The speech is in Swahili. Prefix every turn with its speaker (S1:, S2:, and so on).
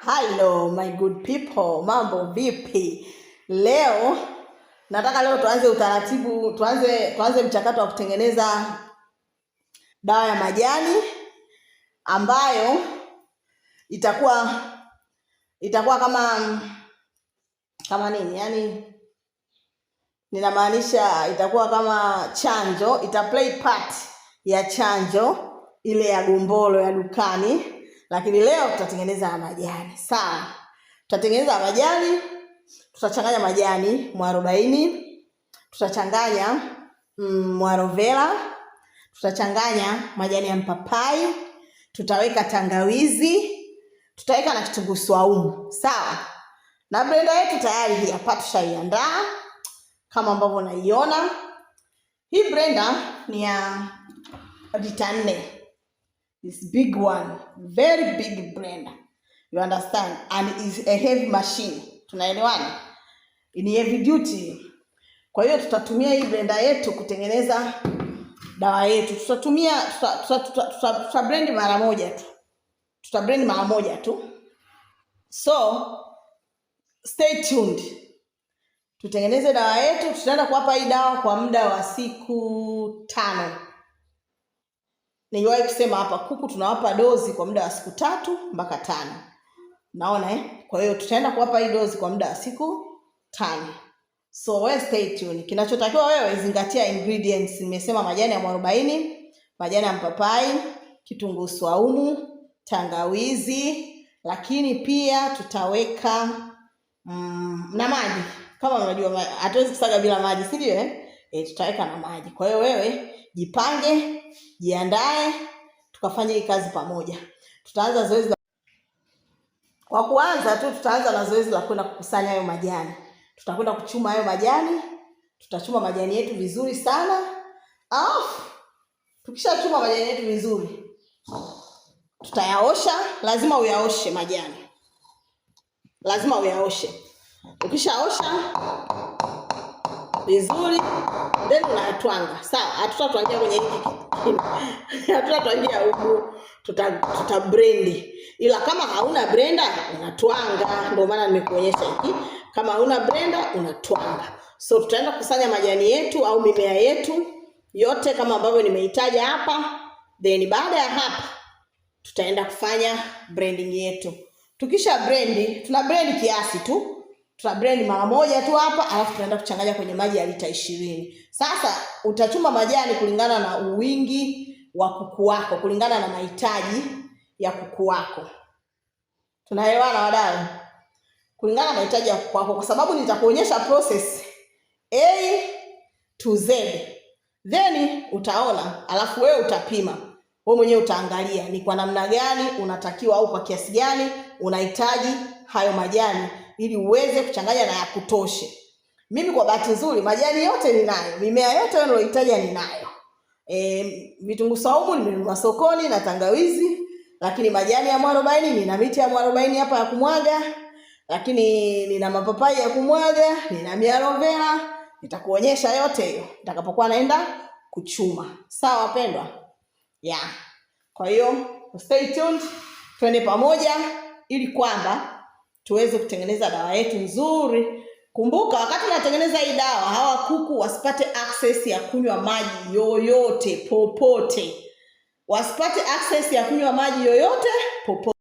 S1: Hello my good people, mambo vipi? Leo tuanze utaratibu, tuanze mchakato wa kutengeneza dawa ya majani ambayo itakuwa kama nini? Yaani ninamaanisha itakuwa kama chanjo, ita play part ya chanjo ile ya gombolo ya dukani. Lakini leo tutatengeneza majani. Sawa. Tutatengeneza majani, tutachanganya majani mwarobaini, tutachanganya mwarovela, tutachanganya majani ya mpapai, tutaweka tangawizi, tutaweka na kitunguu saumu. Sawa. Na blender yetu tayari hii hapa tushaiandaa kama ambavyo unaiona. Hii blender ni ya lita 4. This big one, very big blender. You understand? And it's a heavy machine. Tunaelewana? Ni heavy duty. Kwa hiyo tutatumia hii blender yetu kutengeneza dawa yetu. Tuta blend mara moja tu. Tuta blend mara moja tu. So, stay tuned. Tutengeneze dawa yetu. Tutaenda kuwapa hii dawa kwa muda wa siku 5. Niliwahi kusema hapa kuku tunawapa dozi kwa muda wa siku 3 mpaka 5. Naona Kwa hiyo tutaenda kuwapa hii dozi kwa muda wa siku 5. So wewe stay tuned. Kinachotakiwa wewe zingatia ingredients. Nimesema majani ya mwarobaini, majani ya mpapai, kitunguu saumu, tangawizi, lakini pia tutaweka na maji. Kama unajua hatuwezi kusaga bila maji, si ndio tutaweka na maji. Kwa hiyo wewe jipange, jiandae, tukafanye hii kazi pamoja. Tutaanza zoezi kwa kuanza tu tutaanza na zoezi la kwenda kukusanya hayo majani. Tutakwenda kuchuma hayo majani. Tutachuma majani yetu vizuri sana. Tukishachuma majani yetu vizuri, tutayaosha. Lazima uyaoshe majani. Lazima uyaoshe. Ukishaosha vizuri, then unayatwanga. Sawa, hatutatwangia kwenye hiki. Hatutatwangia huko. Tuta blend. Ila kama hauna blender unatwanga. Ndio maana nimekuonyesha hiki. Kama hauna blender unatwanga. So tutaenda kusanya majani yetu au mimea yetu yote kama ambavyo nimeitaja hapa. Then baada ya hapa tutaenda kufanya blending yetu. Tukisha blend, tuna blend kiasi tu. Tuna blend mara moja tu hapa, alafu tunaenda kuchanganya kwenye maji ya lita 20. Sasa utachuma majani kulingana na uwingi wa kuku wako, kulingana na mahitaji ya kuku wako. Tunaelewana wadau? Kulingana na mahitaji ya kuku wako, kwa sababu nitakuonyesha process A to Z. Then utaona, alafu wewe utapima. Wewe mwenyewe utaangalia ni kwa namna gani unatakiwa au kwa kiasi gani unahitaji hayo majani ili uweze kuchanganya na ya kutoshe. Mimi kwa bahati nzuri majani yote ninayo, mimea yote unayohitaji ninayo. Vitunguu saumu nimenunua sokoni na tangawizi, lakini majani ya mwarobaini nina miti ya mwarobaini hapa ya kumwaga, lakini nina mapapai ya kumwaga, nina aloe vera. Nitakuonyesha yote hiyo nitakapokuwa naenda kuchuma. Sawa wapendwa? Kwa hiyo stay tuned, twende pamoja ili kwamba tuweze kutengeneza dawa yetu nzuri. Kumbuka wakati unatengeneza hii dawa, hawa kuku wasipate access ya kunywa maji yoyote popote. Wasipate access ya kunywa maji yoyote popote.